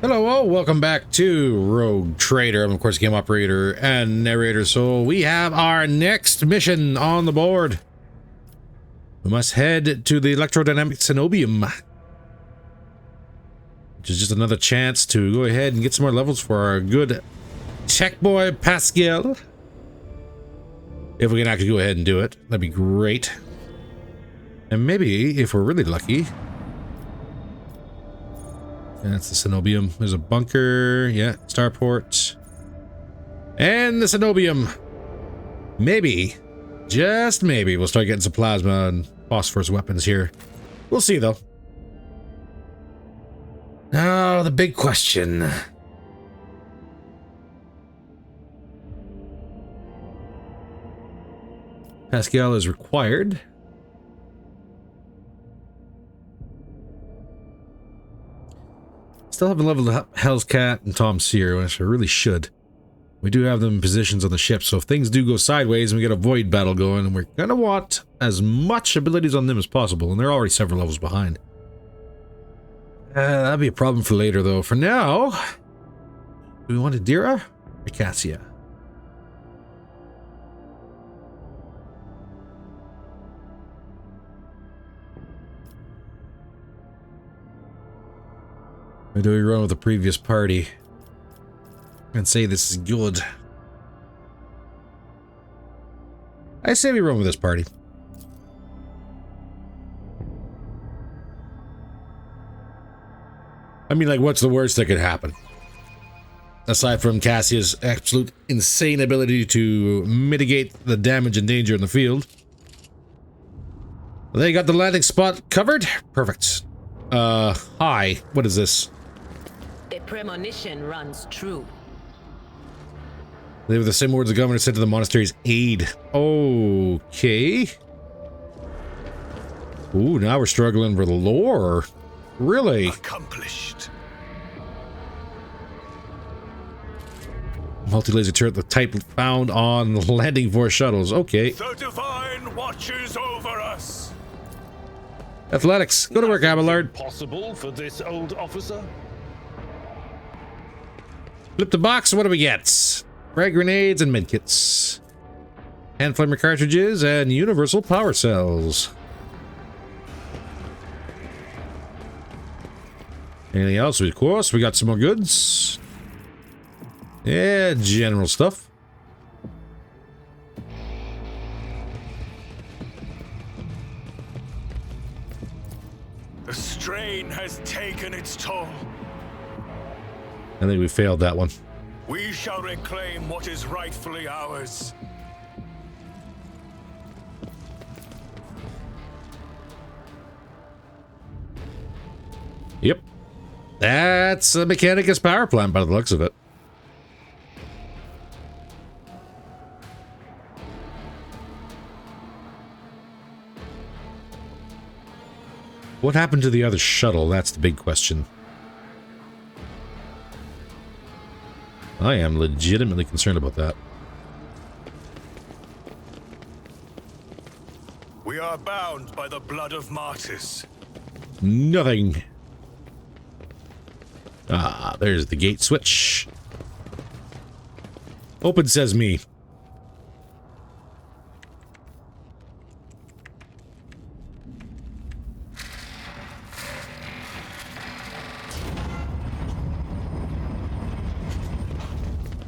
Hello, welcome back to Rogue Trader. I'm, of course, game operator and narrator. So we have our next mission on the board. We must head to the electrodynamic cenobium, which is just another chance to go ahead and get some more levels for our good tech boy Pascal. If we can actually go ahead and do it, that'd be great. And maybe, if we're really lucky... That's the cenobium. There's a bunker. Yeah, starport. And the cenobium. Maybe, just maybe, we'll start getting some plasma and phosphorus weapons here. We'll see, though. Now, the big question. Pascal is required. Still haven't leveled up Hell's Cat and Tom Sear, which I really should. We do have them in positions on the ship, so if things do go sideways and we get a void battle going, we're gonna want as much abilities on them as possible, and they're already several levels behind. That'd be a problem for later, though. For now, do we want Adira or Cassia? Or do we run with the previous party and say this is good? I say we run with this party. I mean, like, what's the worst that could happen? Aside from Cassia's absolute insane ability to mitigate the damage and danger in the field. They got the landing spot covered? Perfect. Hi. What is this? The premonition runs true. They were the same words the governor said to the monastery's aid. Okay. Ooh, now we're struggling for the lore. Really? Accomplished. Multi-laser turret, the type found on landing force shuttles. Okay. The divine watches over us. Athletics. Go to work, Abelard. Possible for this old officer? Flip the box. What do we get? Frag grenades and medkits. Hand flamer cartridges and universal power cells. Anything else? Of course, we got some more goods. Yeah, general stuff. The strain has taken its toll. I think we failed that one. We shall reclaim what is rightfully ours. Yep. That's a Mechanicus power plant by the looks of it. What happened to the other shuttle? That's the big question. I am legitimately concerned about that. We are bound by the blood of martyrs. Nothing. Ah, there's the gate switch. Open sesame.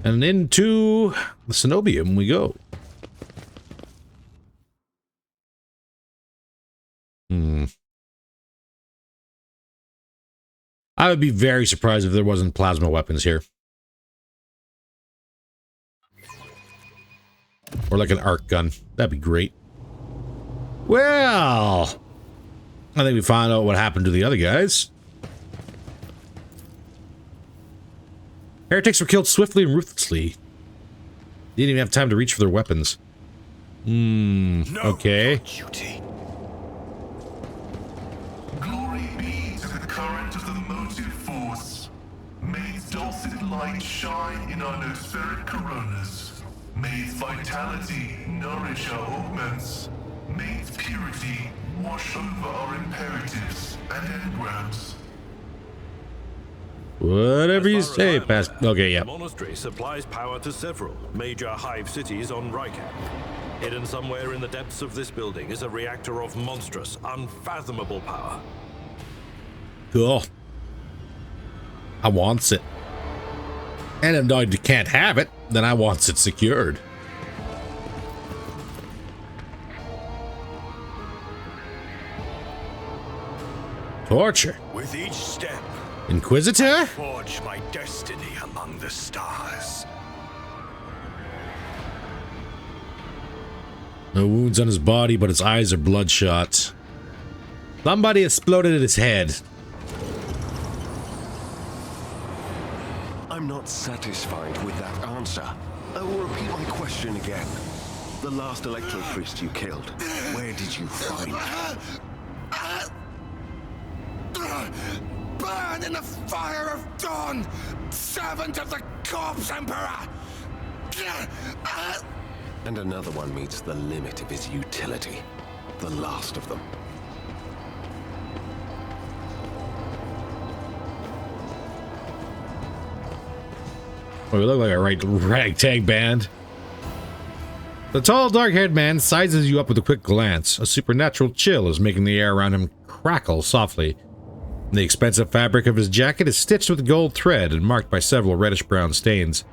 And into the cenobium we go. I would be very surprised if there wasn't plasma weapons here. Or like an arc gun. That'd be great. Well, I think we found out what happened to the other guys. Heretics were killed swiftly and ruthlessly. They didn't even have time to reach for their weapons. Okay. Duty. Glory be to the current of the motive force. May its dulcet light shine in our nospheric coronas. May its vitality nourish our augments. May its purity wash over our imperatives and engrams. Whatever you As far say, as I'm past. aware, Okay, yeah. The monastery supplies power to several major hive cities on Rycat. Hidden somewhere in the depths of this building is a reactor of monstrous, unfathomable power. Cool. I wants it. And if I can't have it, then I wants it secured. Torture. With each step, Inquisitor? forge my destiny among the stars. No wounds on his body, but his eyes are bloodshot. Somebody exploded at his head. I'm not satisfied with that answer. I will repeat my question again. The last Electro Priest you killed, where did you find him? Burn in the fire of dawn, servant of the Corpse Emperor! And another one meets the limit of his utility. The last of them. Oh, we look like a right ragtag band. The tall, dark-haired man sizes you up with a quick glance. A supernatural chill is making the air around him crackle softly. The expensive fabric of his jacket is stitched with gold thread and marked by several reddish-brown stains.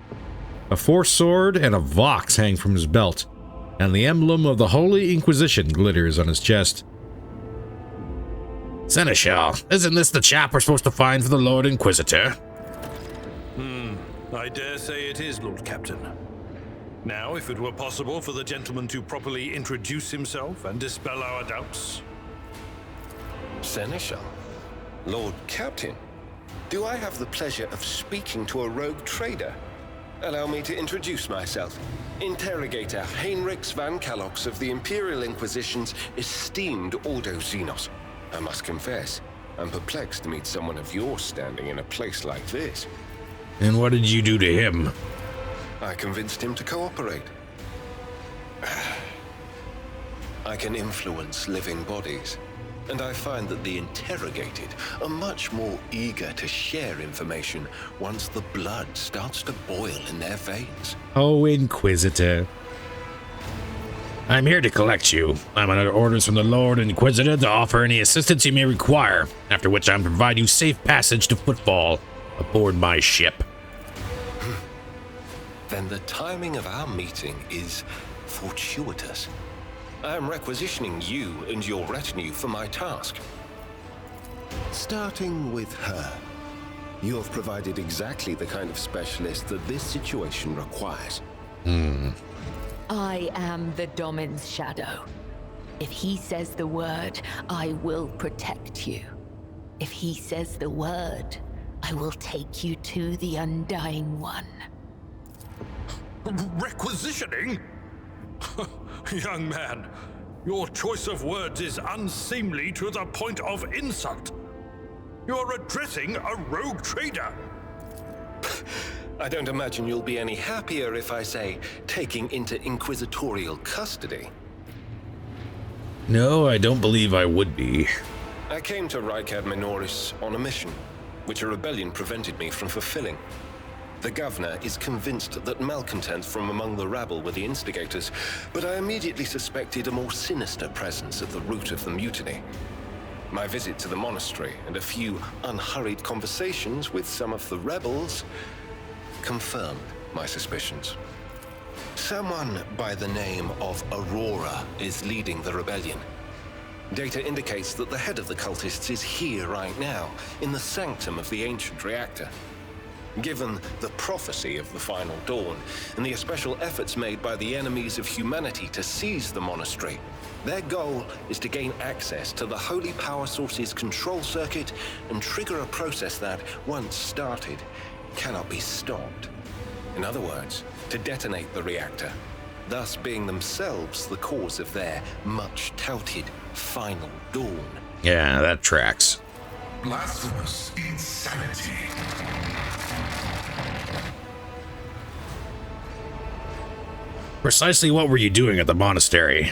A force sword and a vox hang from his belt, and the emblem of the Holy Inquisition glitters on his chest. Seneschal, isn't this the chap we're supposed to find for the Lord Inquisitor? I dare say it is, Lord Captain. Now, if it were possible for the gentleman to properly introduce himself and dispel our doubts. Seneschal? Lord Captain? Do I have the pleasure of speaking to a rogue trader? Allow me to introduce myself. Interrogator Heinrichs van Kalox of the Imperial Inquisition's esteemed Ordo Xenos. I must confess, I'm perplexed to meet someone of your standing in a place like this. And what did you do to him? I convinced him to cooperate. I can influence living bodies, and I find that the interrogated are much more eager to share information once the blood starts to boil in their veins. Oh, Inquisitor. I'm here to collect you. I'm under orders from the Lord Inquisitor to offer any assistance you may require, after which I provide you safe passage to Footfall aboard my ship. Then the timing of our meeting is fortuitous. I am requisitioning you and your retinue for my task. Starting with her. You have provided exactly the kind of specialist that this situation requires. I am the Domin's shadow. If he says the word, I will protect you. If he says the word, I will take you to the Undying One. Requisitioning? Young man, your choice of words is unseemly to the point of insult. You're addressing a rogue trader. I don't imagine you'll be any happier if I say taking into inquisitorial custody. No, I don't believe I would be. I came to Rycat Minoris on a mission, which a rebellion prevented me from fulfilling. The governor is convinced that malcontents from among the rabble were the instigators, but I immediately suspected a more sinister presence at the root of the mutiny. My visit to the monastery and a few unhurried conversations with some of the rebels confirmed my suspicions. Someone by the name of Aurora is leading the rebellion. Data indicates that the head of the cultists is here right now, in the sanctum of the ancient reactor. Given the prophecy of the final dawn and the especial efforts made by the enemies of humanity to seize the monastery, their goal is to gain access to the holy power source's control circuit and trigger a process that, once started, cannot be stopped. In other words, to detonate the reactor, thus being themselves the cause of their much-touted final dawn. Yeah, that tracks. Blasphemous insanity. Precisely what were you doing at the monastery?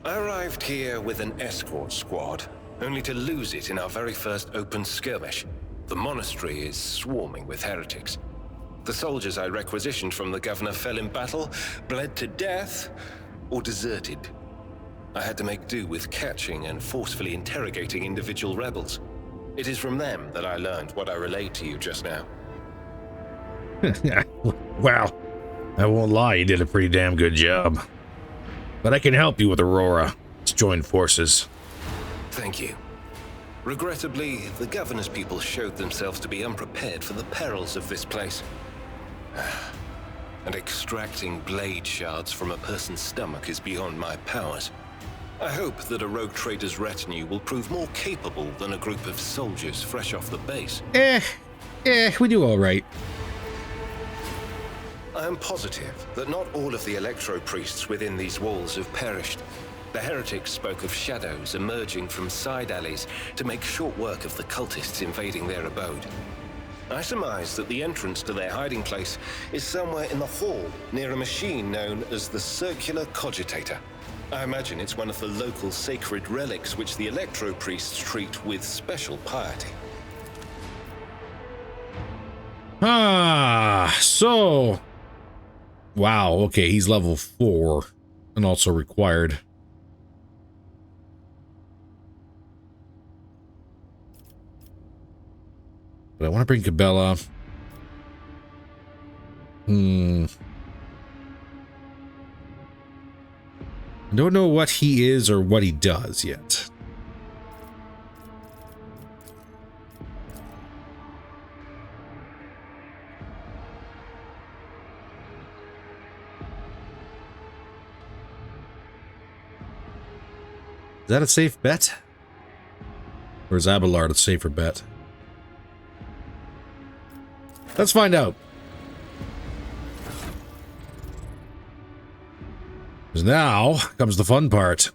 I arrived here with an escort squad, only to lose it in our very first open skirmish. The The monastery is swarming with heretics. The soldiers I requisitioned from the governor fell in battle, bled to death, or deserted. I had to make do with catching and forcefully interrogating individual rebels. It is from them that I learned what I relayed to you just now. Well, I won't lie, you did a pretty damn good job. But I can help you with Aurora. Let's join forces. Thank you. Regrettably, the governor's people showed themselves to be unprepared for the perils of this place. And extracting blade shards from a person's stomach is beyond my powers. I hope that a rogue trader's retinue will prove more capable than a group of soldiers fresh off the base. We do all right. I am positive that not all of the electro-priests within these walls have perished. The heretics spoke of shadows emerging from side alleys to make short work of the cultists invading their abode. I surmise that the entrance to their hiding place is somewhere in the hall, near a machine known as the Circular Cogitator. I imagine it's one of the local sacred relics which the electro-priests treat with special piety. So... Wow, okay, he's level 4 and also required. But I want to bring Cabela. I don't know what he is or what he does yet. Is that a safe bet? Or is Abelard a safer bet? Let's find out. Because now comes the fun part.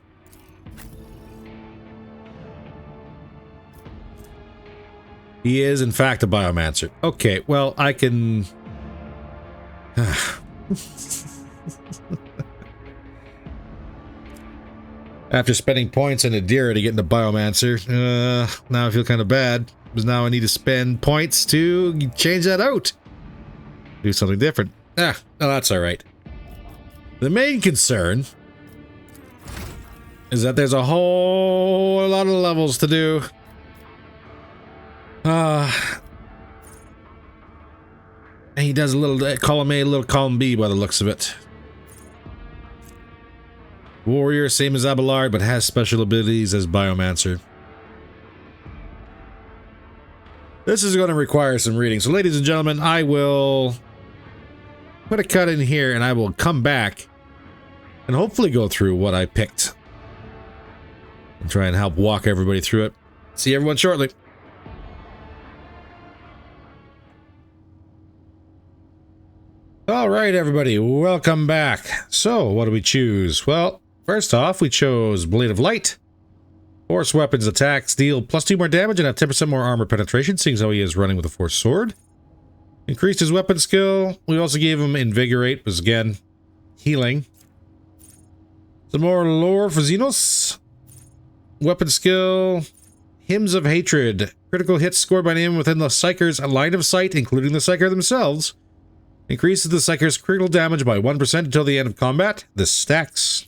He is, in fact, a biomancer. Okay, well, I can... After spending points in Adira to get into Biomancer, now I feel kind of bad, because now I need to spend points to change that out. Do something different. No, that's alright. The main concern is that there's a whole lot of levels to do. And he does a little column A, a little column B by the looks of it. Warrior, same as Abelard, but has special abilities as Biomancer. This is going to require some reading. So, ladies and gentlemen, I will put a cut in here, and I will come back and hopefully go through what I picked. And try and help walk everybody through it. See everyone shortly. All right, everybody, welcome back. So, what do we choose? Well, first off, we chose Blade of Light. Force weapons attacks deal +2 more damage and have 10% more armor penetration, seeing as how he is running with a force sword. Increased his weapon skill. We also gave him Invigorate, was again healing. Some more lore for Xenos. Weapon skill. Hymns of Hatred. Critical hits scored by him within the Psyker's line of sight, including the Psyker themselves. Increases the Psyker's critical damage by 1% until the end of combat. This stacks.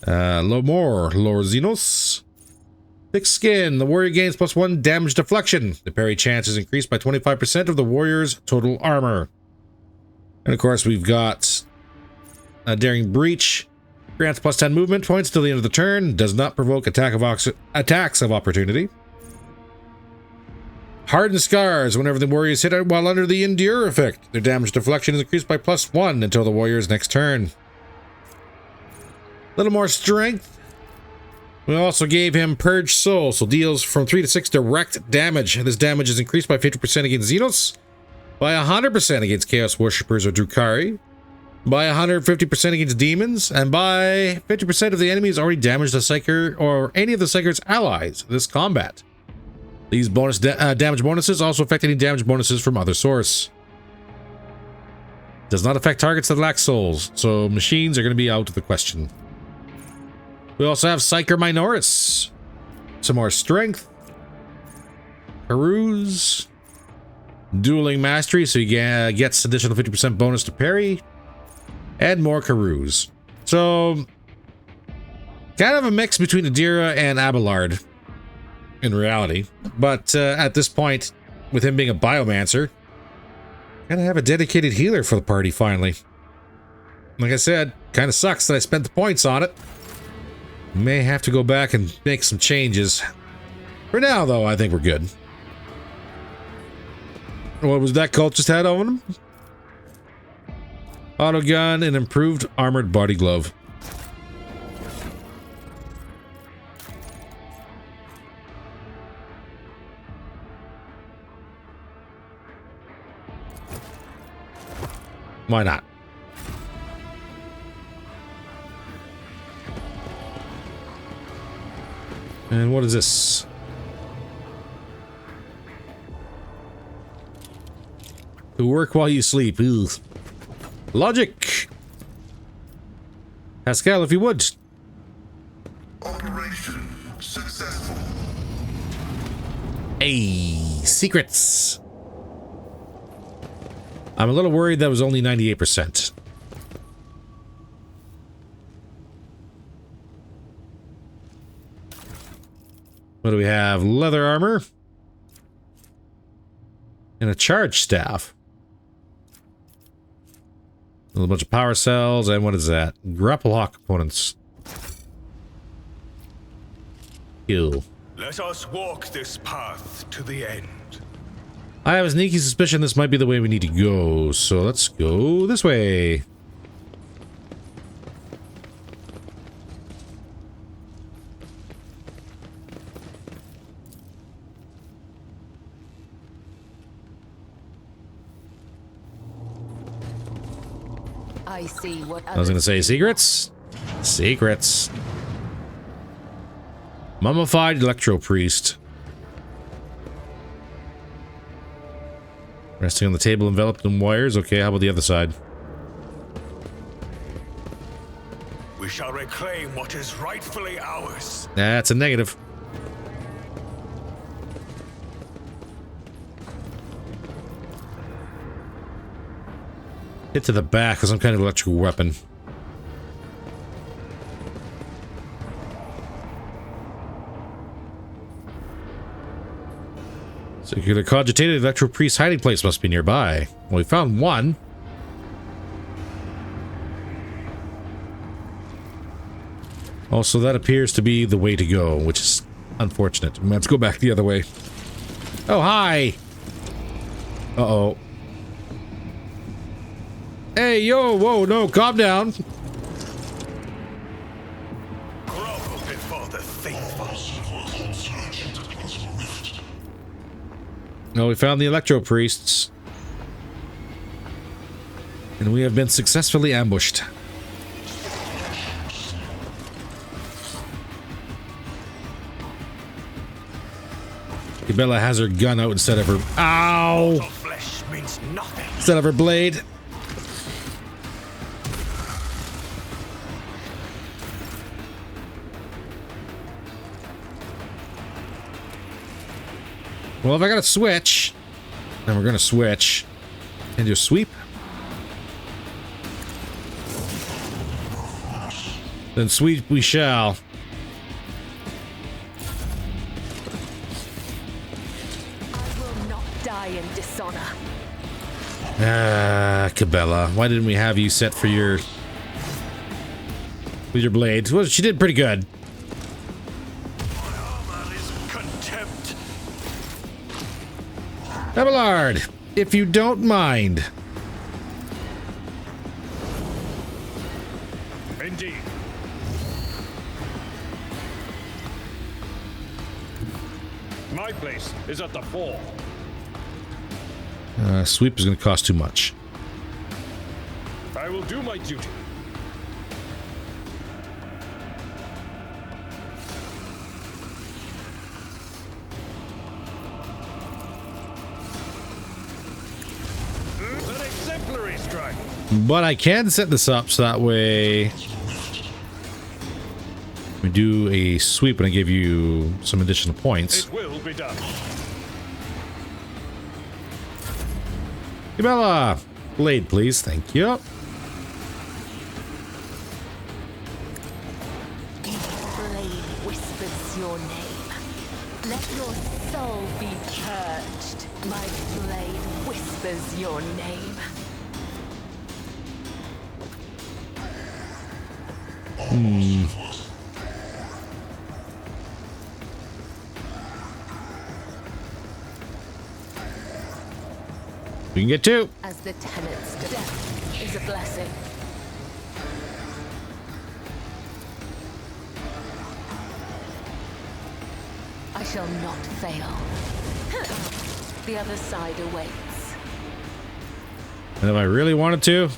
Lore Xenos. Thick Skin. The warrior gains +1 damage deflection. The parry chance is increased by 25% of the warrior's total armor. And of course, we've got Daring Breach. Grants +10 movement points till the end of the turn. Does not provoke attacks of opportunity. Hardened Scars. Whenever the warrior is hit while under the Endure effect, their damage deflection is increased by +1 until the warrior's next turn. Little more strength. We also gave him Purge Soul, so deals from 3 to 6 direct damage. This damage is increased by 50% against Xenos, by 100% against Chaos Worshippers or Drukhari, by 150% against demons, and by 50% of the enemies already damaged the Psyker or any of the Psyker's allies this combat. These bonus damage bonuses also affect any damage bonuses from other source. Does not affect targets that lack souls, so machines are going to be out of the question. We also have Psyker Minoris. Some more strength. Peruse. Dueling Mastery, so he gets additional 50% bonus to parry. And more Karuz. So, kind of a mix between Adira and Abelard in reality. But at this point, with him being a Biomancer, kind of have a dedicated healer for the party finally. Like I said, kind of sucks that I spent the points on it. May have to go back and make some changes. For now, though, I think we're good. What was that cult just had on him? Autogun and improved armored body glove. Why not? And what is this? To work while you sleep. Ugh. Logic. Pascal, if you would. Operation successful. Hey, secrets. I'm a little worried that was only 98%. What do we have? Leather armor. And a charge staff. A bunch of power cells, and what is that? Grapple hawk components. Kill. Let us walk this path to the end. I have a sneaky suspicion this might be the way we need to go, so let's go this way. I see what I was gonna say secrets. Secrets. Mummified Electro Priest. Resting on the table enveloped in wires. Okay, how about the other side? We shall reclaim what is rightfully ours. That's a negative. Hit to the back with some kind of electrical weapon. So you could have cogitated Electro Priest's hiding place must be nearby. Well, we found one. Also, that appears to be the way to go, which is unfortunate. Let's go back the other way. Oh, hi! Uh-oh. Hey, yo, whoa, no, calm down. Grovel before the faithful. No, we found the Electro Priests. And we have been successfully ambushed. Bella has her gun out instead of her... Ow! Flesh means nothing. Instead of her blade. Well, if I got to switch, then we're going to switch. And just sweep. Then sweep we shall. in dishonor. Ah, Cabela. Why didn't we have you set for your... with your blades? Well, she did pretty good. My armor is contempt. Abelard, if you don't mind. Indeed. My place is at the fore. Sweep is going to cost too much. I will do my duty. An exemplary strike. But I can set this up so that way we do a sweep and I give you some additional points. It will be done. Ibella, blade, please. Thank you. Each blade whispers your name. Let your soul be purged. My blade whispers your name. We can get two. As the tenet's death is a blessing. I shall not fail. The other side awaits. And if I really wanted to,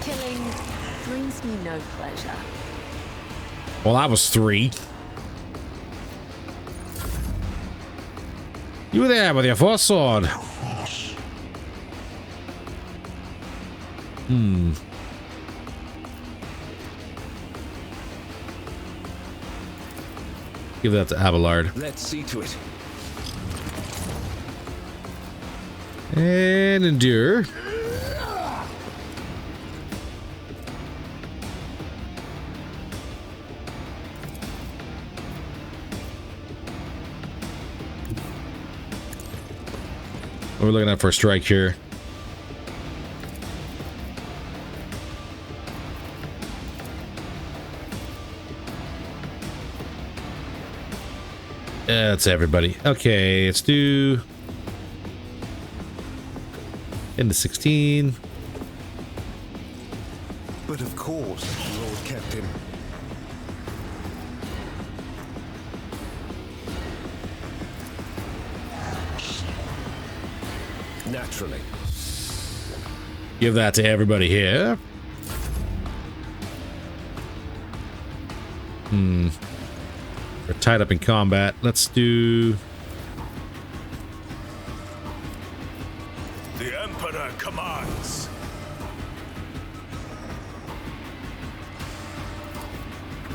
Killing brings me no pleasure. well, that was 3. You there with your force sword. Give that to Abelard. Let's see to it. And endure. We're looking at for a strike here. That's everybody. Okay, let's do into 16. But of course, Lord Captain. Naturally. Give that to everybody here. We're tied up in combat. Let's do... The Emperor commands.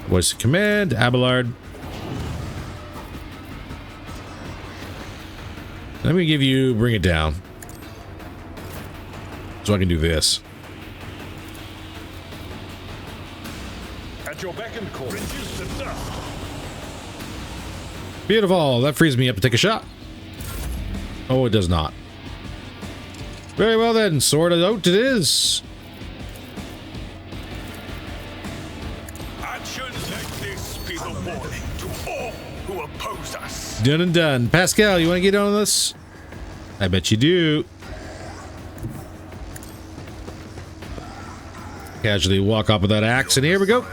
Voice of command, Abelard. Let me give you... Bring it down. So I can do this. At your beck and call. Reduce the dust. Beautiful. That frees me up to take a shot. Oh, it does not. Very well then. Sword it out it is. Actions like this be the warning to all who oppose us. Done and done. Pascal, you want to get on this? I bet you do. Casually walk up with that axe, and here we go.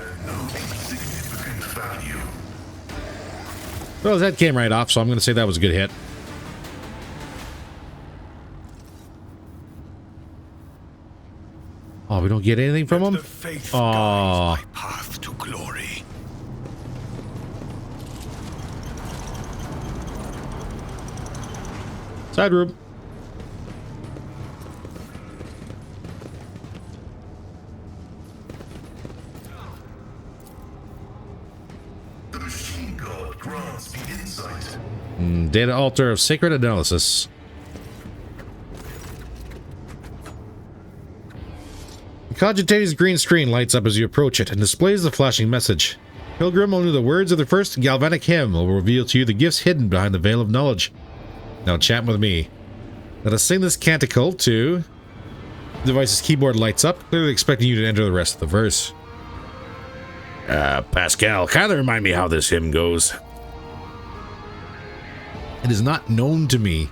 Well, his head came right off, so I'm going to say that was a good hit. Oh, we don't get anything from him? Oh. Path to glory. Side room. The machine god grants me insight. Data altar of sacred analysis. The Cogitate's green screen lights up as you approach it and displays the flashing message. Pilgrim, only the words of the first galvanic hymn will reveal to you the gifts hidden behind the veil of knowledge. Now chant with me. Let us sing this canticle to... The device's keyboard lights up, clearly expecting you to enter the rest of the verse. Pascal, kind of remind me how this hymn goes. It is not known to me.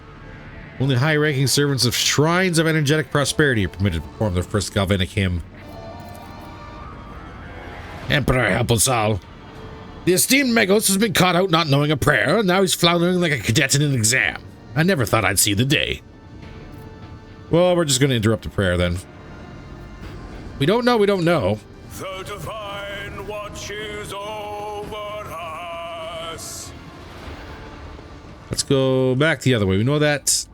Only high-ranking servants of shrines of energetic prosperity are permitted to perform their first galvanic hymn. Emperor, help us all. The esteemed Megos has been caught out not knowing a prayer, and now he's floundering like a cadet in an exam. I never thought I'd see the day. Well, we're just going to interrupt the prayer then. We don't know, we don't know. The divine watches over us. Let's go back the other way. We know that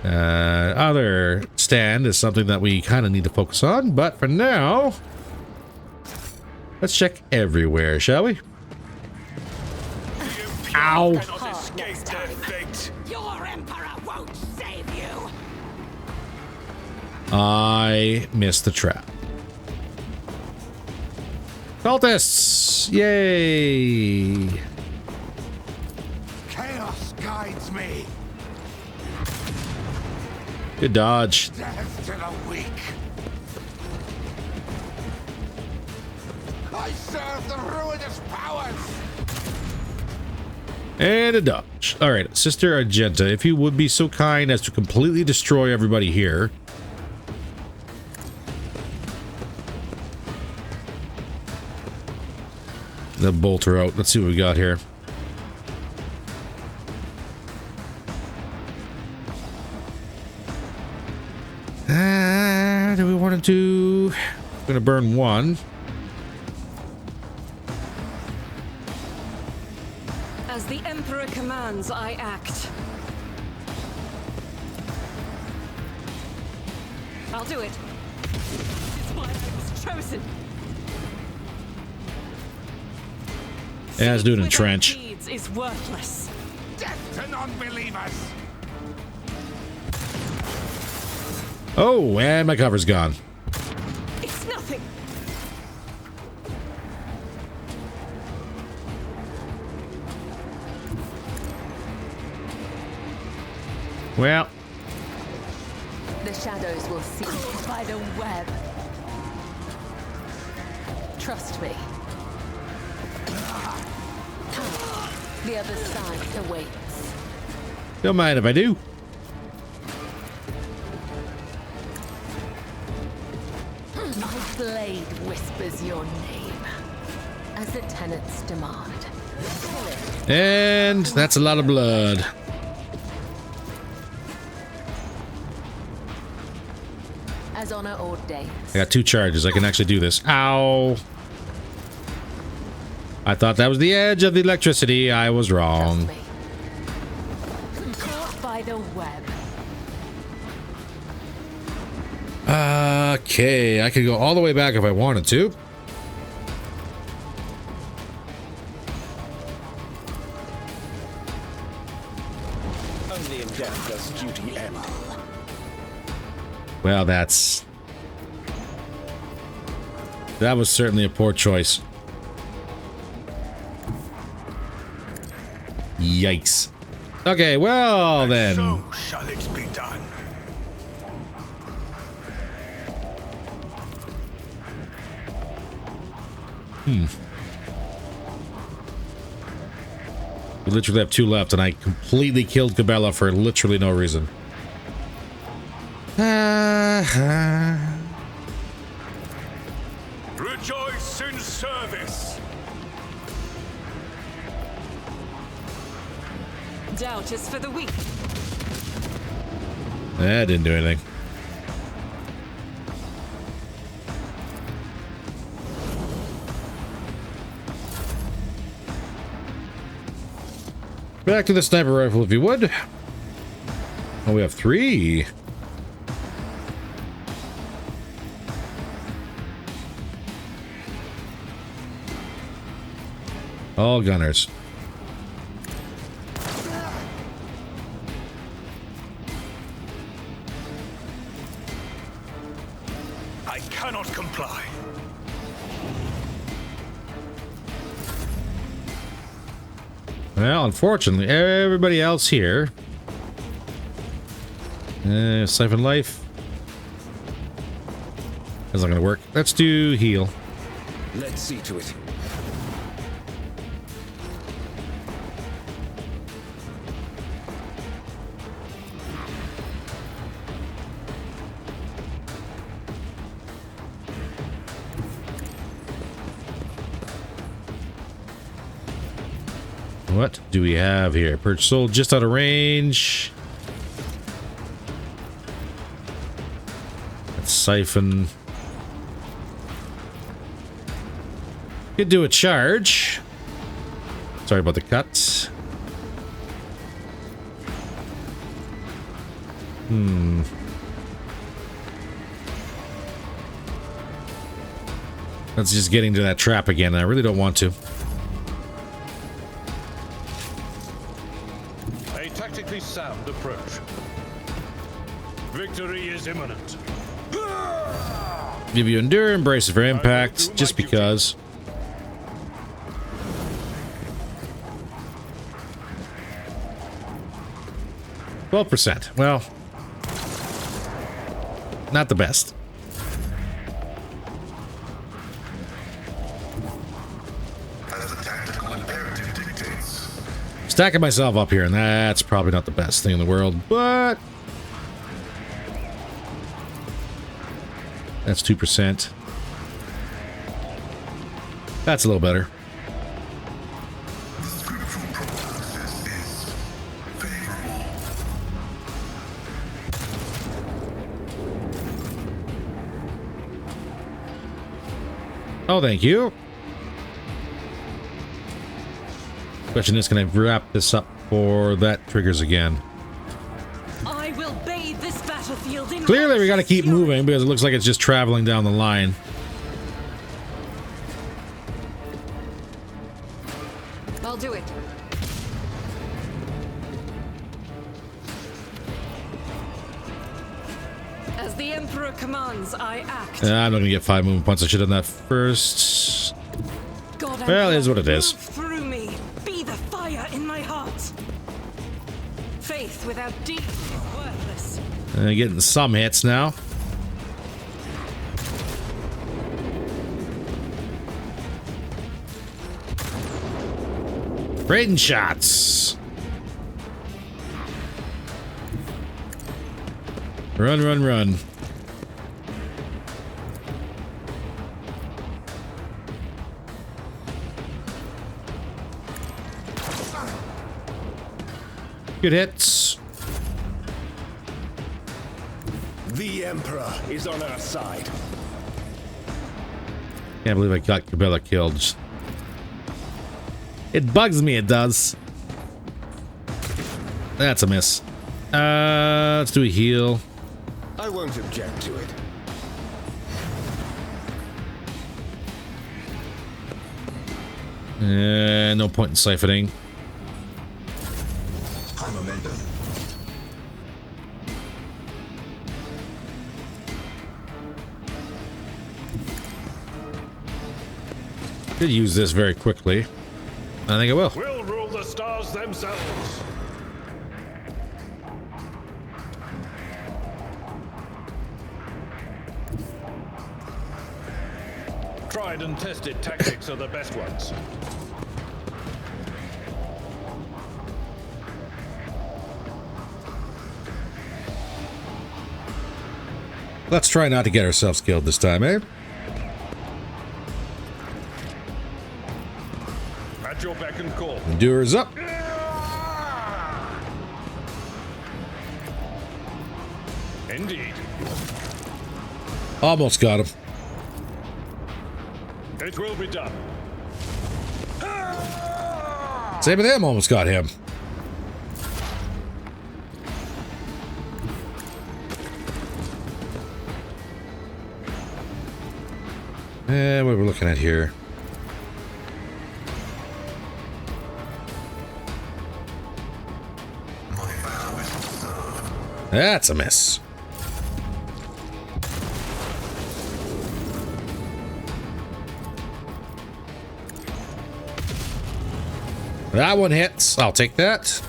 other stand is something that we kind of need to focus on, but for now, let's check everywhere, shall we? Ow! Cannot escape their fate. Your Emperor won't save you! I missed the trap. Cultists! Yay! Chaos guides me! Good dodge. Death to the weak! I serve the ruinous powers! And a dodge. Alright, Sister Argenta, if you would be so kind as to completely destroy everybody here. The bolt her out. Let's see what we got here. Do we want to do... I'm going to burn one. As the Emperor commands, I act. I'll do it. This is why I was chosen. Yeah, let's do it in Without trench. deeds is worthless. Death to non-believers! Oh, and my cover's gone. It's nothing. Well, The shadows will see by the web. Trust me. The other side awaits. don't mind if I do. My blade whispers your name, as the tenants demand. Kill it. And that's a lot of blood. As honor ordains. I got 2 charges. I can actually do this. Ow. I thought that was the edge of the electricity. I was Trust wrong. me. Caught by the web. Okay, I could go all the way back if I wanted to. Only in death does duty end. Well, that was certainly a poor choice. Yikes. Okay, well then. So shall it be done. We literally have 2 left, and I completely killed Cabela for literally no reason. Rejoice in service! Doubt is for the weak. That didn't do anything. Back to the sniper rifle, if you would. Oh, we have 3. All gunners. I cannot comply. Well, unfortunately, everybody else here. Siphon life. That's not gonna work. Let's do heal. Let's see to it. What do we have here? Purge soul just out of range. Let's siphon. Could do a charge. Sorry about the cuts. That's just getting to that trap again. I really don't want to. A tactically sound approach. Victory is imminent. Give you endure, embrace for impact, just because. %. Well, not the best. As the tactical imperative dictates. Stacking myself up here, and that's probably not the best thing in the world, but that's 2%. That's a little better. The scriptural prognosis is favorable. Oh, thank you. Question is, can I wrap this up before that triggers again? I will bathe this battlefield in Clearly, we got to keep fury. moving because it looks like it's just traveling down the line. I'll do it. As the Emperor commands, I act. I'm not going to get 5 movement points. I should have done that first. God, Well, it is what it is. move through me. Be the fire in my heart. Faith without deep is worthless. Getting some hits now. Raiden shots. Run, run, run. Good hits. The Emperor is on our side. Can't believe I got Cabela killed. It bugs me, it does. That's a miss. Let's do a heal. I won't object to it. No point in siphoning. High momentum. Could use this very quickly. I think I will. We'll rule the stars themselves. Tried and tested tactics are the best ones. Let's try not to get ourselves killed this time, eh? At your beck and call. Endures up. Indeed. Almost got him. It will be done. Same with him, almost got him. And what we're looking at here. My vow is observed. That's a miss. That one hits. I'll take that.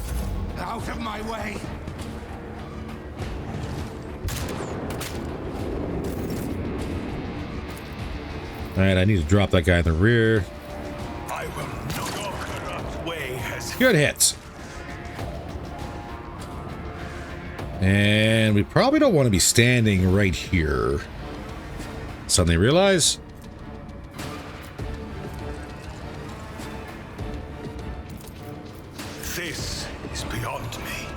Out of my way! Alright, I need to drop that guy in the rear. I will not corrupt way has Good hits. And we probably don't want to be standing right here. Suddenly realize. This is beyond me.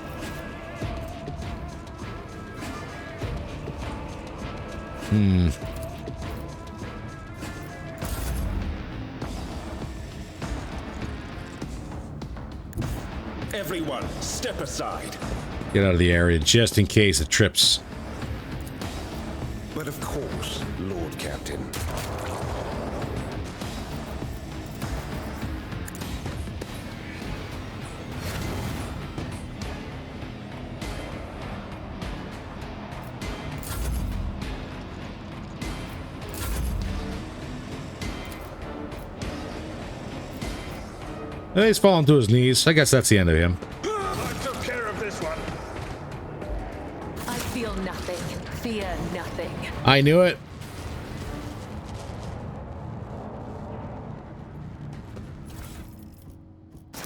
Everyone, step aside. Get out of the area just in case it trips. But of course, Lord Captain. He's falling to his knees. I guess that's the end of him. I took care of this one. I feel nothing. Fear nothing. I knew it.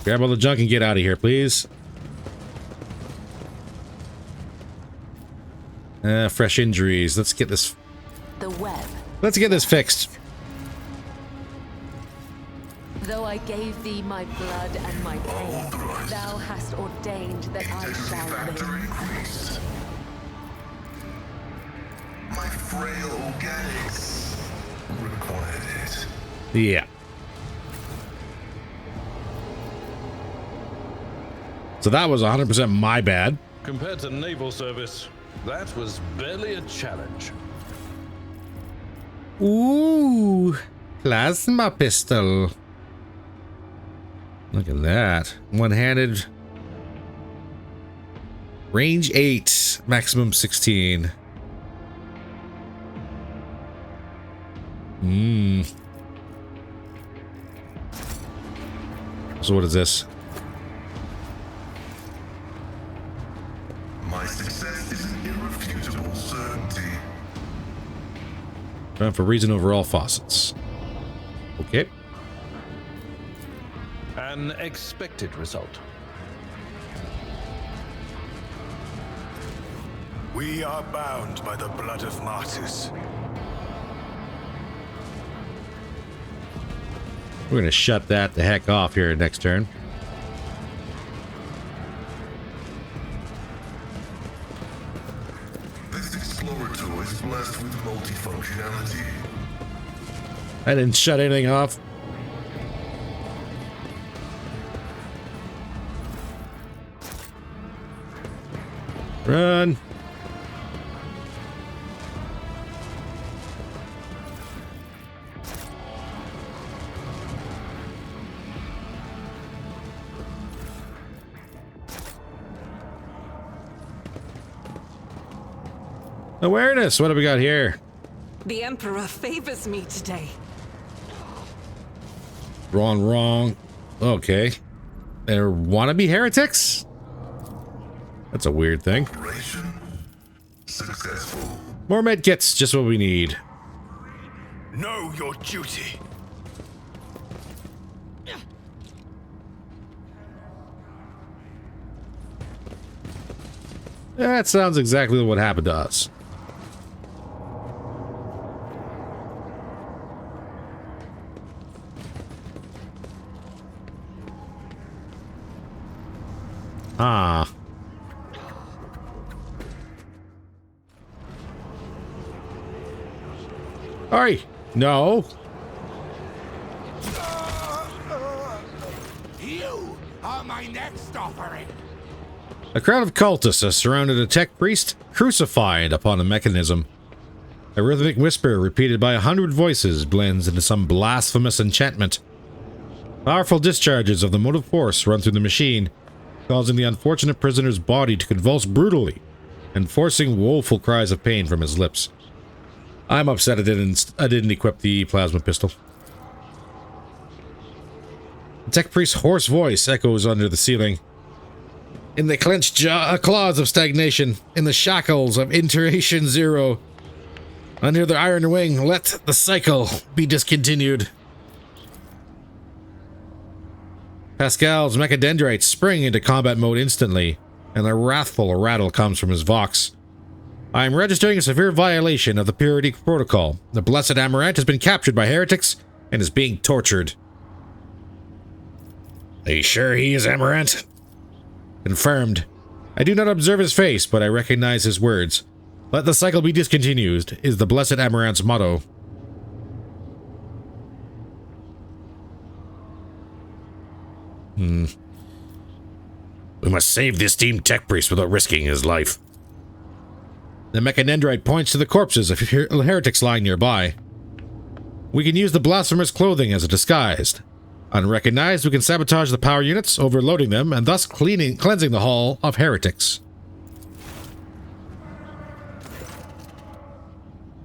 Grab all the junk and get out of here, please. Fresh injuries. Let's get this. The web. Let's get this fixed. Though I gave thee my blood and my pain, thou hast ordained that I shall Factor live. increased. My frail organics required it. Yeah. So that was 100% my bad. Compared to naval service, that was barely a challenge. Ooh, plasma pistol. Look at that. One-handed. Range 8, maximum 16. So what is this? My success is an irrefutable certainty. Run for reason over all faucets. Okay. An expected result. We are bound by the blood of martyrs. We're gonna shut that the heck off here next turn. This explorer tool is blessed with multifunctionality. I didn't shut anything off. Run. Awareness. What do we got here? The Emperor favors me today. Wrong. Okay. There wannabe heretics? That's a weird thing. Operation successful. More med kits, just what we need. Know your duty. That sounds exactly what happened to us. Ah. Hurry! No. You are my next offering. A crowd of cultists has surrounded a tech priest, crucified upon a mechanism. A rhythmic whisper repeated by 100 voices blends into some blasphemous enchantment. Powerful discharges of the motive force run through the machine, causing the unfortunate prisoner's body to convulse brutally and forcing woeful cries of pain from his lips. I'm upset I didn't equip the plasma pistol. The tech priest's hoarse voice echoes under the ceiling. In the clenched claws of stagnation, in the shackles of iteration zero, under the iron wing, let the cycle be discontinued. Pascal's mechadendrites spring into combat mode instantly, and a wrathful rattle comes from his vox. I am registering a severe violation of the Purity Protocol. The Blessed Amaranth has been captured by heretics and is being tortured. Are you sure he is Amaranth? Confirmed. I do not observe his face, but I recognize his words. Let the cycle be discontinued, is the Blessed Amaranth's motto. We must save this esteemed tech priest without risking his life. The mechanendrite points to the corpses of heretics lying nearby. We can use the blasphemous clothing as a disguise. Unrecognized, we can sabotage the power units, overloading them, and thus cleansing the hall of heretics.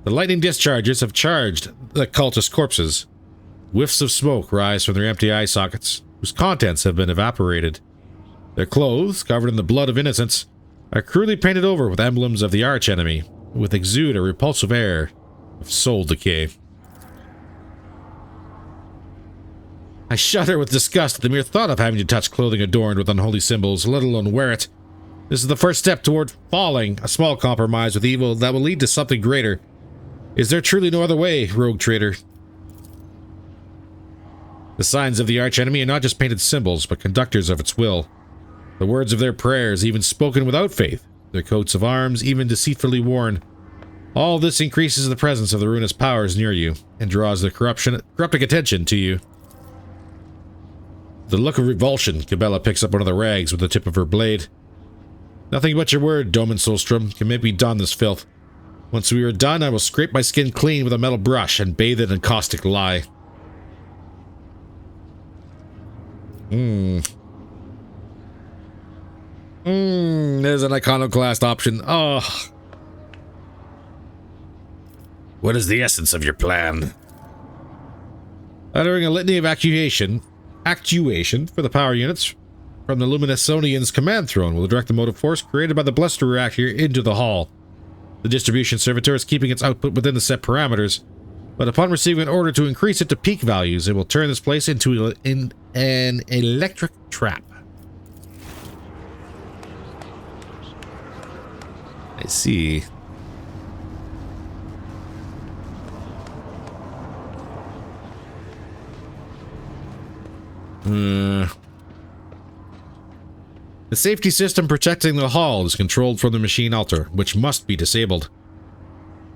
The lightning discharges have charged the cultist corpses. Whiffs of smoke rise from their empty eye sockets. whose contents have been evaporated. Their clothes, covered in the blood of innocents, are crudely painted over with emblems of the archenemy, which exude a repulsive air of soul decay. I shudder with disgust at the mere thought of having to touch clothing adorned with unholy symbols, let alone wear it. This is the first step toward falling, a small compromise with evil that will lead to something greater. Is there truly no other way, rogue traitor? The signs of the archenemy are not just painted symbols, but conductors of its will. The words of their prayers, even spoken without faith, their coats of arms, even deceitfully worn. All this increases the presence of the ruinous powers near you, and draws their corrupting attention to you. The look of revulsion, Cabela picks up one of the rags with the tip of her blade. Nothing but your word, Domin Solstrom, can make me don this filth. Once we are done, I will scrape my skin clean with a metal brush and bathe it in caustic lye. There's an iconoclast option. Oh. What is the essence of your plan? Uttering a litany of actuation for the power units from the Luminesonian's command throne will direct the motive force created by the Bluster reactor into the hall. The distribution servitor is keeping its output within the set parameters, but upon receiving an order to increase it to peak values, it will turn this place into an electric trap. I see. The safety system protecting the hall is controlled from the machine altar, which must be disabled.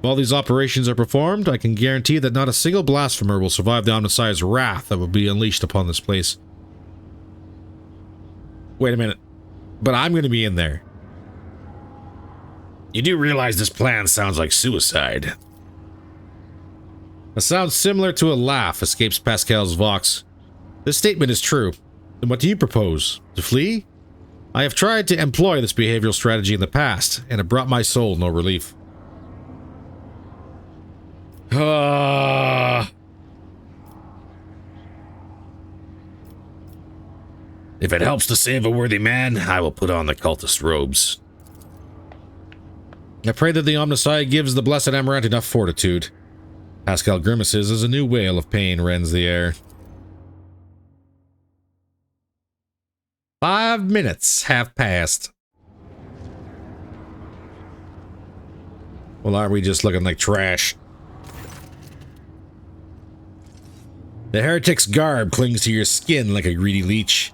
While these operations are performed, I can guarantee that not a single blasphemer will survive the Omnissiah's wrath that will be unleashed upon this place. Wait a minute. But I'm going to be in there. You do realize this plan sounds like suicide. A sound similar to a laugh escapes Pascal's vox. This statement is true. Then what do you propose? To flee? I have tried to employ this behavioral strategy in the past, and it brought my soul no relief. If it helps to save a worthy man, I will put on the cultist robes. I pray that the Omnissiah gives the blessed Amaranth enough fortitude. Pascal grimaces as a new wail of pain rends the air. 5 minutes have passed. Well, aren't we just looking like trash? The heretic's garb clings to your skin like a greedy leech.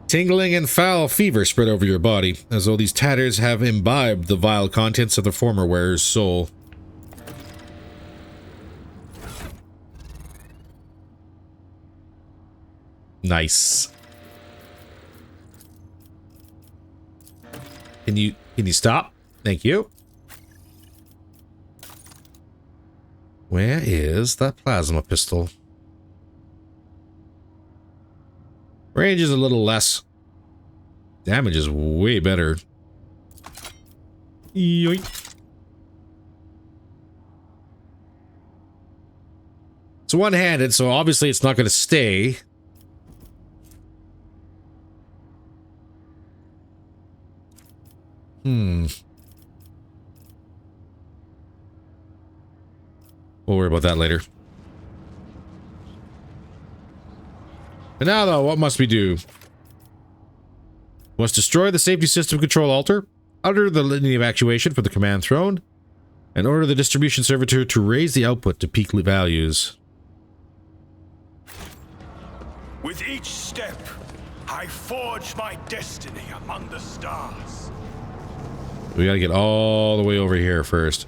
Tingling and foul fever spread over your body, as though these tatters have imbibed the vile contents of the former wearer's soul. Nice. Can you stop? Thank you. Where is that plasma pistol? Range is a little less. Damage is way better. Yoink. It's one-handed, so obviously it's not going to stay. We'll worry about that later. But now, though, what must we do? We must destroy the safety system control altar, utter the litany of actuation for the command throne, and order the distribution servitor to raise the output to peak values. With each step, I forge my destiny among the stars. We gotta get all the way over here first.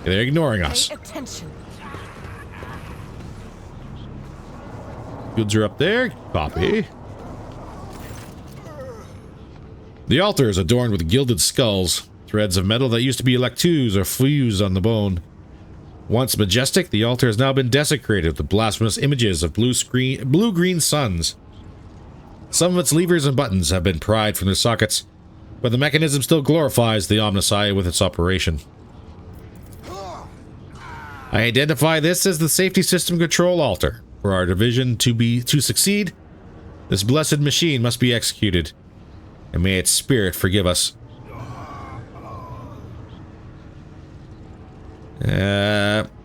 They're ignoring us. Pay attention. Goods are up there. Copy. The altar is adorned with gilded skulls. Threads of metal that used to be electus are fused on the bone. Once majestic, the altar has now been desecrated with blasphemous images of blue-green suns. Some of its levers and buttons have been pried from their sockets, but the mechanism still glorifies the Omnissiah with its operation. I identify this as the safety system control altar. For our division to succeed, this blessed machine must be executed, and may its spirit forgive us.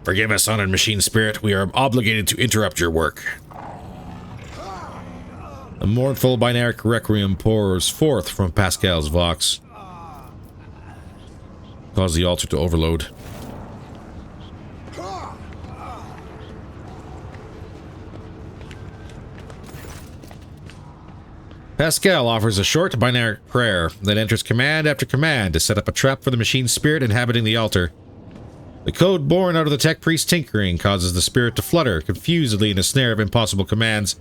Forgive us, honored machine spirit. We are obligated to interrupt your work. A mournful binary requiem pours forth from Pascal's vox. Cause the altar to overload. Pascal offers a short binary prayer that enters command after command to set up a trap for the machine spirit inhabiting the altar. The code born out of the tech priest's tinkering causes the spirit to flutter confusedly in a snare of impossible commands,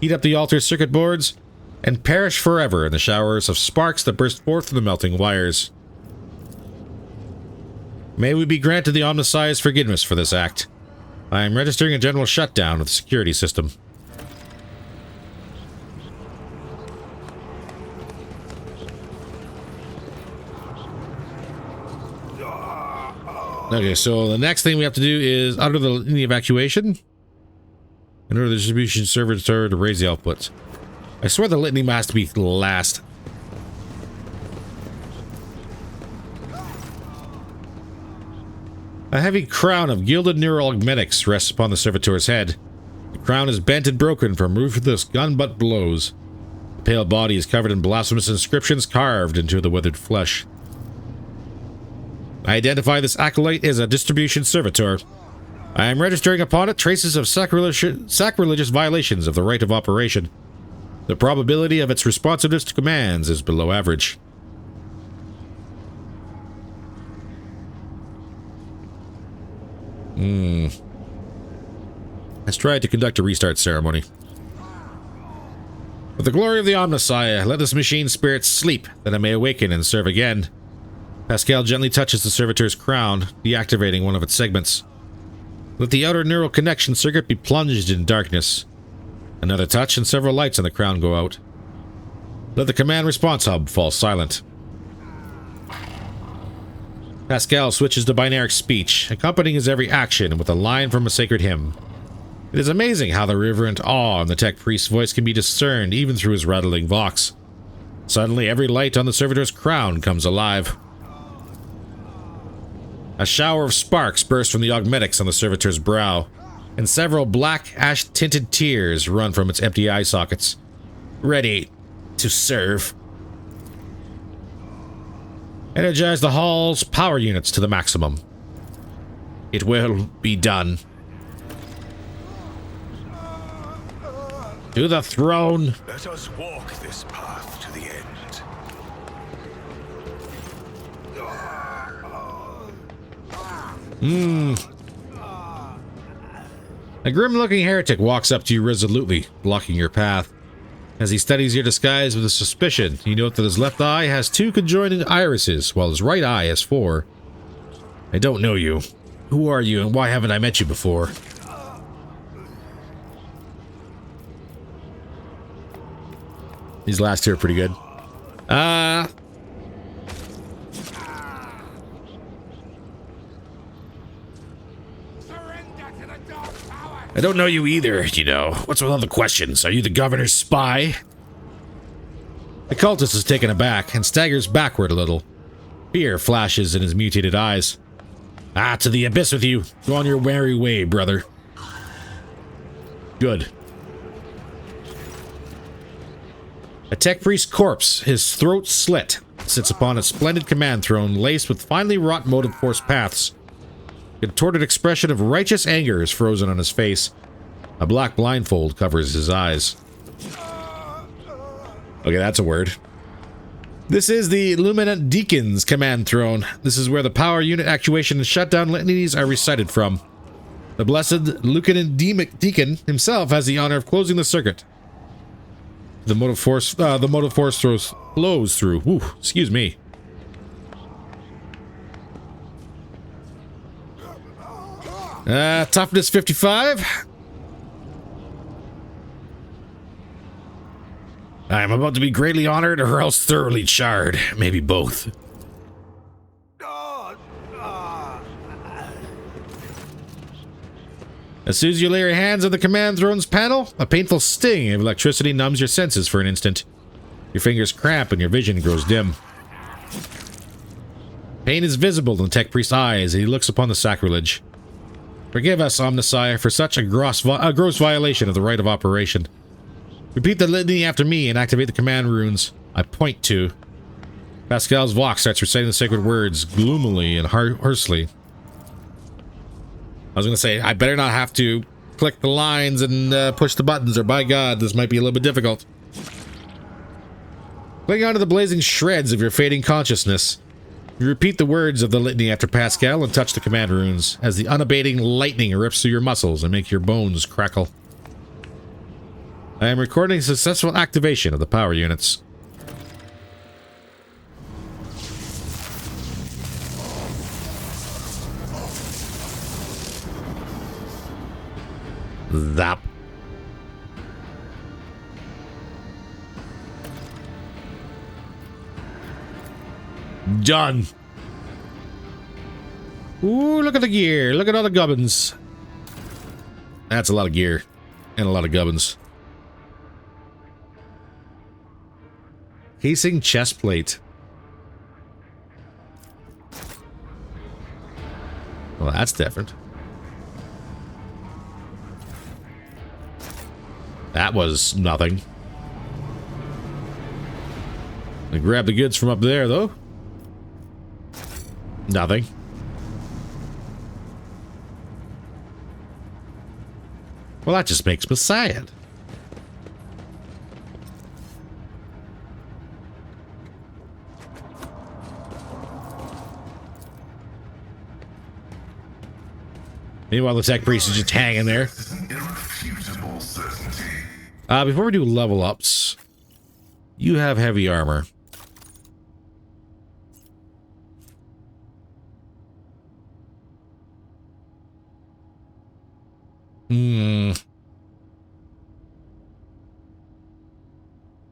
heat up the altar's circuit boards, and perish forever in the showers of sparks that burst forth from the melting wires. May we be granted the Omnissiah's forgiveness for this act. I am registering a general shutdown of the security system. Okay, so the next thing we have to do is utter the litany evacuation in order the distribution server to raise the outputs. I swear the litany has to be last. A heavy crown of gilded neural augmetics rests upon the servitor's head. The crown is bent and broken from ruthless gun-butt blows. The pale body is covered in blasphemous inscriptions carved into the withered flesh. I identify this acolyte as a distribution servitor. I am registering upon it traces of sacrilegious violations of the right of operation. The probability of its responsiveness to commands is below average. Let's try to conduct a restart ceremony. For the glory of the Omnissiah, let this machine spirit sleep, that it may awaken and serve again. Pascal gently touches the servitor's crown, deactivating one of its segments. Let the outer neural connection circuit be plunged in darkness. Another touch and several lights on the crown go out. Let the command response hub fall silent. Pascal switches to binary speech, accompanying his every action with a line from a sacred hymn. It is amazing how the reverent awe in the tech priest's voice can be discerned even through his rattling vox. Suddenly, every light on the servitor's crown comes alive. A shower of sparks burst from the augmetics on the servitor's brow, and several black, ash-tinted tears run from its empty eye sockets. Ready to serve. Energize the hall's power units to the maximum. It will be done. To the throne. Let us walk this path to the end. A grim-looking heretic walks up to you resolutely, blocking your path. As he studies your disguise with a suspicion, you note that his left eye has 2 conjoined irises, while his right eye has 4. I don't know you. Who are you, and why haven't I met you before? These last two are pretty good. I don't know you either, you know. What's with all the questions? Are you the governor's spy? The cultist is taken aback and staggers backward a little. Fear flashes in his mutated eyes. Ah, to the abyss with you. Go on your merry way, brother. Good. A tech priest's corpse, his throat slit, sits upon a splendid command throne laced with finely wrought motive force paths. A contorted expression of righteous anger is frozen on his face. A black blindfold covers his eyes. Okay, that's a word. This is the Luminant Deacon's command throne. This is where the power unit actuation and shutdown litanies are recited from. The blessed Luminant Deacon himself has the honor of closing the circuit. The motive force flows through. Ooh, excuse me. Toughness 55. I am about to be greatly honored or else thoroughly charred. Maybe both. As soon as you lay your hands on the command throne's panel, a painful sting of electricity numbs your senses for an instant. Your fingers cramp and your vision grows dim. Pain is visible in the tech priest's eyes as he looks upon the sacrilege. Forgive us, Omnissiah, for such a gross violation of the right of operation. Repeat the litany after me and activate the command runes. I point to. Pascal's Vox starts reciting the sacred words gloomily and hoarsely. I was going to say, I better not have to click the lines and push the buttons, or by God, this might be a little bit difficult. Cling onto the blazing shreds of your fading consciousness. You repeat the words of the litany after Pascal and touch the command runes, as the unabating lightning rips through your muscles and makes your bones crackle. I am recording successful activation of the power units. Zap. Done. Ooh, look at the gear. Look at all the gubbins. That's a lot of gear. And a lot of gubbins. Casing chest plate. Well, that's different. That was nothing. I grabbed the goods from up there, though. Nothing. Well, that just makes me sad. Meanwhile, the tech priest is just hanging there. Before we do level ups, you have heavy armor.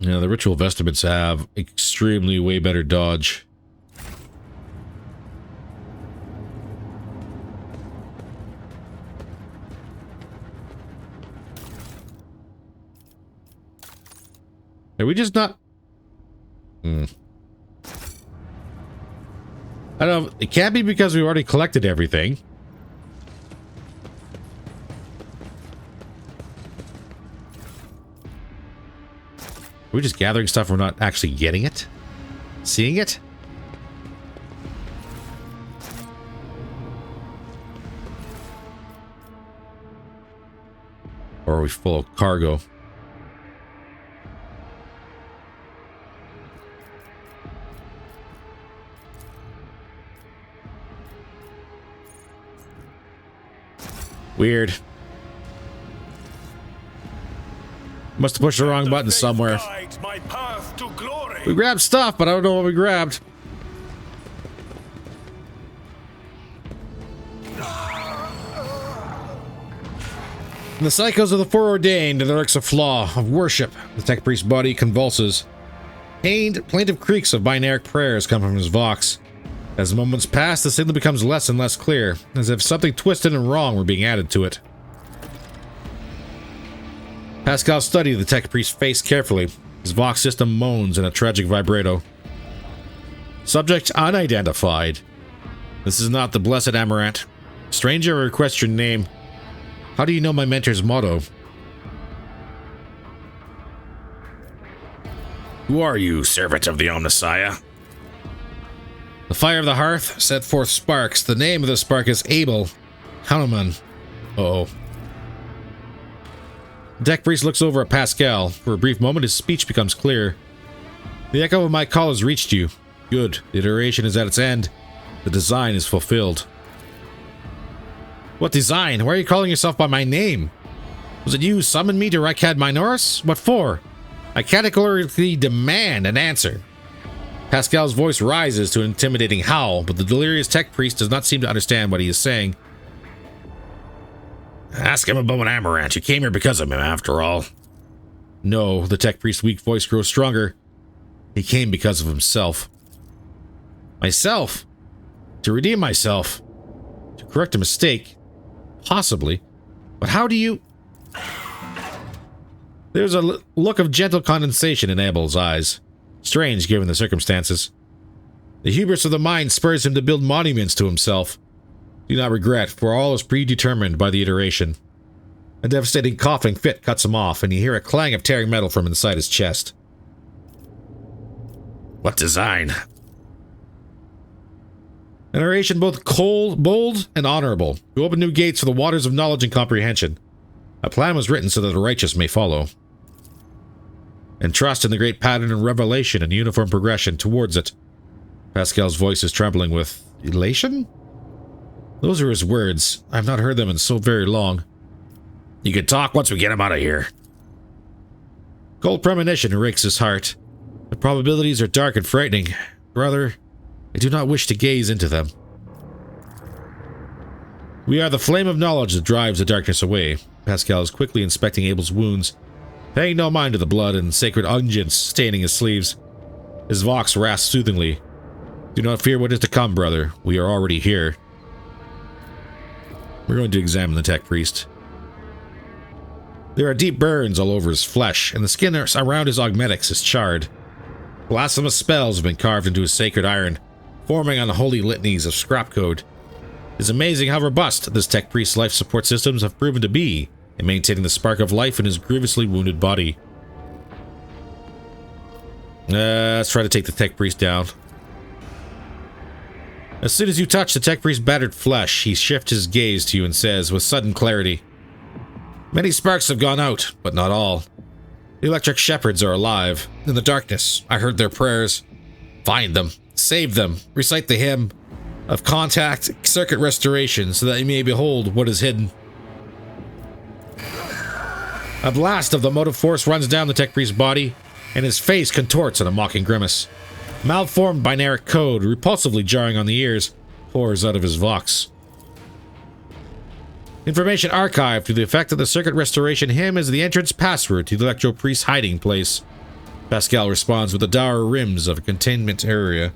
Yeah, the ritual vestments have extremely way better dodge. Are we just not... I don't know. It can't be because we already collected everything. Are we just gathering stuff, we're not actually getting it? Seeing it? Or are we full of cargo? Weird. Must have pushed the wrong button somewhere. We grabbed stuff, but I don't know what we grabbed. In the cycles of the foreordained, there lurks a flaw of worship. The tech priest's body convulses. Pained, plaintive creaks of binaric prayers come from his vox. As the moments pass, the signal becomes less and less clear, as if something twisted and wrong were being added to it. Pascal studied the tech priest's face carefully. His vox system moans in a tragic vibrato. Subject unidentified. This is not the blessed Amaranth. Stranger, I request your name. How do you know my mentor's motto? Who are you, servant of the Omnissiah? The fire of the hearth set forth sparks. The name of the spark is Abel. Hanuman. Uh-oh. The tech priest looks over at Pascal. For a brief moment, his speech becomes clear. The echo of my call has reached you. Good. The iteration is at its end. The design is fulfilled. What design? Why are you calling yourself by my name? Was it you who summoned me to Owlcat Minoris? What for? I categorically demand an answer. Pascal's voice rises to an intimidating howl, but the delirious tech priest does not seem to understand what he is saying. Ask him about an Amaranth. You came here because of him, after all. No, the tech priest's weak voice grows stronger. He came because of himself. Myself? To redeem myself. To correct a mistake. Possibly. But how do you... There's a look of gentle condescension in Abel's eyes. Strange, given the circumstances. The hubris of the mind spurs him to build monuments to himself. Do not regret, for all is predetermined by the iteration. A devastating coughing fit cuts him off, and you hear a clang of tearing metal from inside his chest. What design? An oration both cold, bold, and honorable, to open new gates for the waters of knowledge and comprehension. A plan was written so that the righteous may follow. And trust in the great pattern and revelation and uniform progression towards it. Pascal's voice is trembling with elation? Those are his words. I have not heard them in so very long. You can talk once we get him out of here. Cold premonition rakes his heart. The probabilities are dark and frightening. Brother, I do not wish to gaze into them. We are the flame of knowledge that drives the darkness away. Pascal is quickly inspecting Abel's wounds, paying no mind to the blood and sacred unguents staining his sleeves. His vox rasps soothingly. Do not fear what is to come, brother. We are already here. We're going to examine the tech priest. There are deep burns all over his flesh, and the skin around his augmetics is charred. Blasphemous spells have been carved into his sacred iron, forming unholy litanies of scrap code. It's amazing how robust this tech priest's life support systems have proven to be in maintaining the spark of life in his grievously wounded body. Let's try to take the tech priest down. As soon as you touch the tech priest's battered flesh, he shifts his gaze to you and says with sudden clarity, "Many sparks have gone out, but not all. The electric shepherds are alive. In the darkness, I heard their prayers. Find them, save them, recite the hymn of contact circuit restoration so that you may behold what is hidden." A blast of the motive force runs down the tech priest's body, and his face contorts in a mocking grimace. Malformed binaric code, repulsively jarring on the ears, pours out of his vox. Information archived to the effect that the circuit restoration hymn is the entrance password to the Electro Priest's hiding place. Pascal responds with the dour rims of a containment area.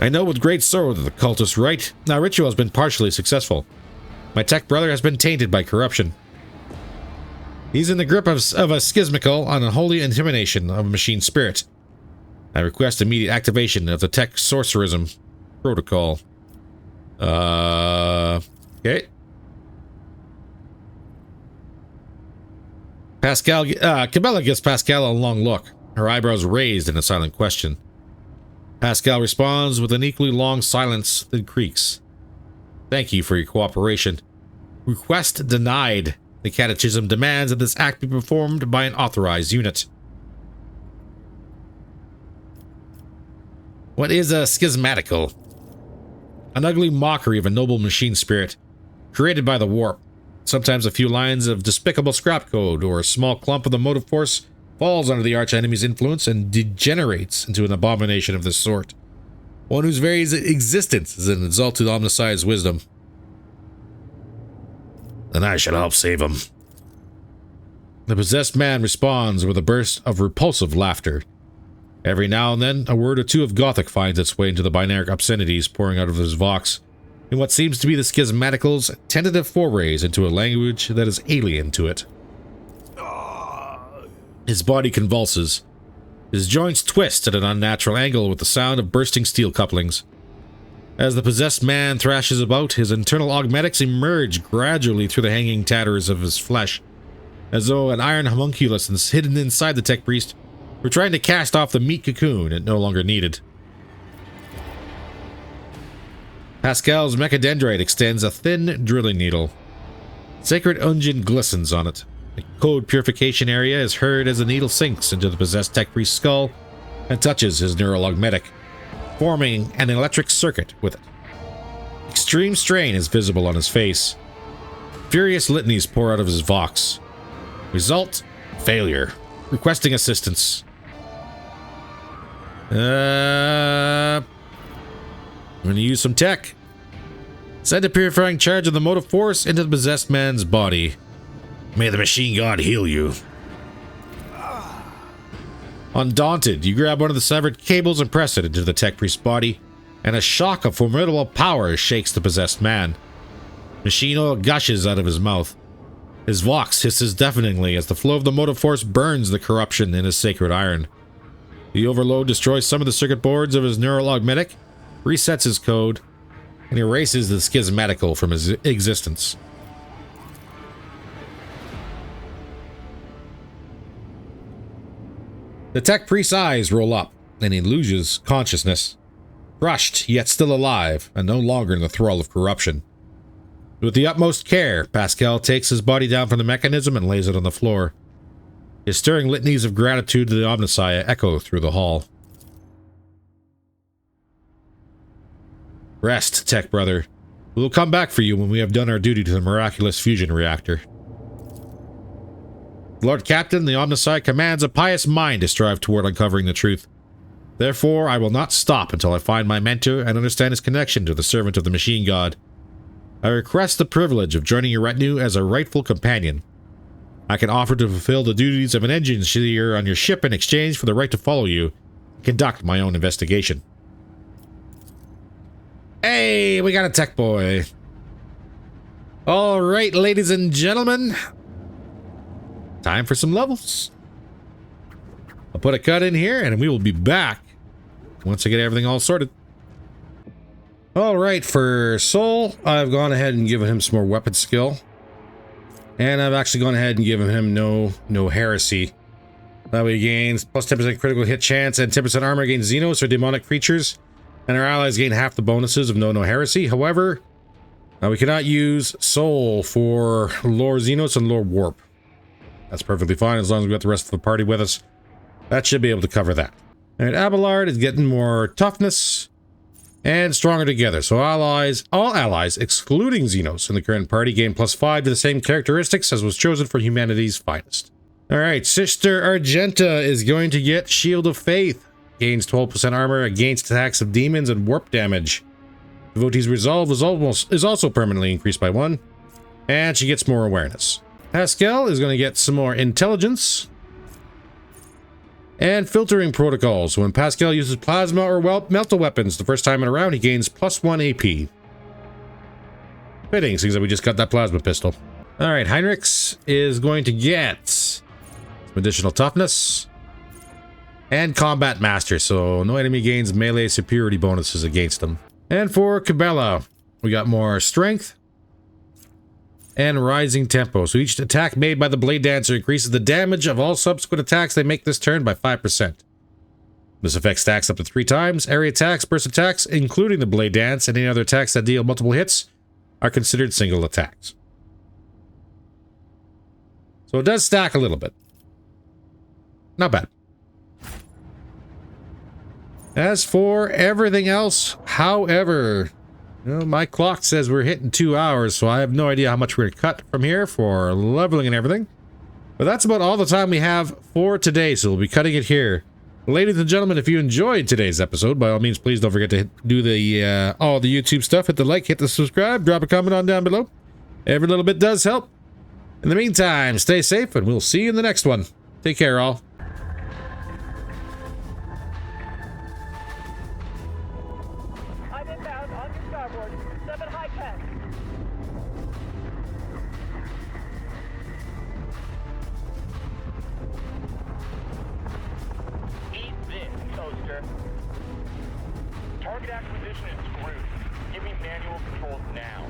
I know with great sorrow that the cultists right. Our ritual has been partially successful. My tech brother has been tainted by corruption. He's in the grip of a schismical, unholy intimidation of a machine spirit. I request immediate activation of the tech sorcerism protocol. Okay. Cabela gives Pascal a long look, her eyebrows raised in a silent question. Pascal responds with an equally long silence that creaks. Thank you for your cooperation. Request denied. The Catechism demands that this act be performed by an authorized unit. What is a schismatical? An ugly mockery of a noble machine spirit, created by the warp. Sometimes a few lines of despicable scrap code or a small clump of the motive force falls under the arch-enemy's influence and degenerates into an abomination of this sort. One whose very existence is an insult to Omnisci's wisdom. Then I shall help save him. The possessed man responds with a burst of repulsive laughter. Every now and then, a word or two of Gothic finds its way into the binaric obscenities pouring out of his vox, in what seems to be the schismatical's tentative forays into a language that is alien to it. His body convulses. His joints twist at an unnatural angle with the sound of bursting steel couplings. As the possessed man thrashes about, his internal augmetics emerge gradually through the hanging tatters of his flesh, as though an iron homunculus is hidden inside the tech priest were trying to cast off the meat cocoon it no longer needed. Pascal's mechadendrite extends a thin drilling needle. Sacred unguent glistens on it. The code purification area is heard as the needle sinks into the possessed tech priest's skull and touches his neural augmetic, forming an electric circuit with it. Extreme strain is visible on his face. Furious litanies pour out of his vox. Result: failure. Requesting assistance. I'm going to use some tech. Send a purifying charge of the motive force into the possessed man's body. May the machine god heal you. Undaunted, you grab one of the severed cables and press it into the tech priest's body, and a shock of formidable power shakes the possessed man. Machine oil gushes out of his mouth, His vox hisses deafeningly as the flow of the motive force burns the corruption in his sacred iron. The overload destroys some of the circuit boards of his neural augmetic, resets his code, and erases the schismatical from his existence. The tech priest's eyes roll up, and he loses consciousness. Crushed, yet still alive, and no longer in the thrall of corruption. With the utmost care, Pascal takes his body down from the mechanism and lays it on the floor. His stirring litanies of gratitude to the Omnissiah echo through the hall. Rest, tech brother. We will come back for you when we have done our duty to the miraculous fusion reactor. Lord Captain, the Omnissiah commands a pious mind to strive toward uncovering the truth. Therefore, I will not stop until I find my mentor and understand his connection to the servant of the machine god. I request the privilege of joining your retinue as a rightful companion. I can offer to fulfill the duties of an engineer on your ship in exchange for the right to follow you and conduct my own investigation. Hey, we got a tech boy. All right, ladies and gentlemen. Time for some levels. I'll put a cut in here and we will be back once I get everything all sorted. All right, for Soul, I've gone ahead and given him some more weapon skill. And I've actually gone ahead and given him no heresy. That way he gains plus 10% critical hit chance and 10% armor against Xenos or demonic creatures. And our allies gain half the bonuses of no heresy. However, we cannot use Soul for Lore Xenos and Lore Warp. That's perfectly fine as long as we got the rest of the party with us. That should be able to cover that. And Abelard is getting more toughness and stronger together. So all allies, excluding Xenos in the current party, gain +5 to the same characteristics as was chosen for humanity's finest. All right, Sister Argenta is going to get Shield of Faith. Gains 12% armor against attacks of demons and warp damage. Devotee's Resolve is also permanently increased by 1. And she gets more awareness. Pascal is going to get some more intelligence. And filtering protocols. So when Pascal uses plasma or melta weapons the first time in a round, he gains +1 AP. Fitting, seems like we just got that plasma pistol. Alright, Heinrichs is going to get some additional toughness. And Combat Master, so no enemy gains melee superiority bonuses against them. And for Cabela, we got more strength. And rising tempo. So each attack made by the Blade Dancer increases the damage of all subsequent attacks they make this turn by 5%. This effect stacks up to 3 times. Area attacks, burst attacks, including the Blade Dance, and any other attacks that deal multiple hits are considered single attacks. So it does stack a little bit. Not bad. As for everything else, however, my clock says we're hitting 2 hours, so I have no idea how much we're going to cut from here for leveling and everything. But that's about all the time we have for today, so we'll be cutting it here. Ladies and gentlemen, if you enjoyed today's episode, by all means, please don't forget to do the all the YouTube stuff. Hit the like, hit the subscribe, drop a comment on down below. Every little bit does help. In the meantime, stay safe, and we'll see you in the next one. Take care, all. Target acquisition is screwed. Give me manual controls now.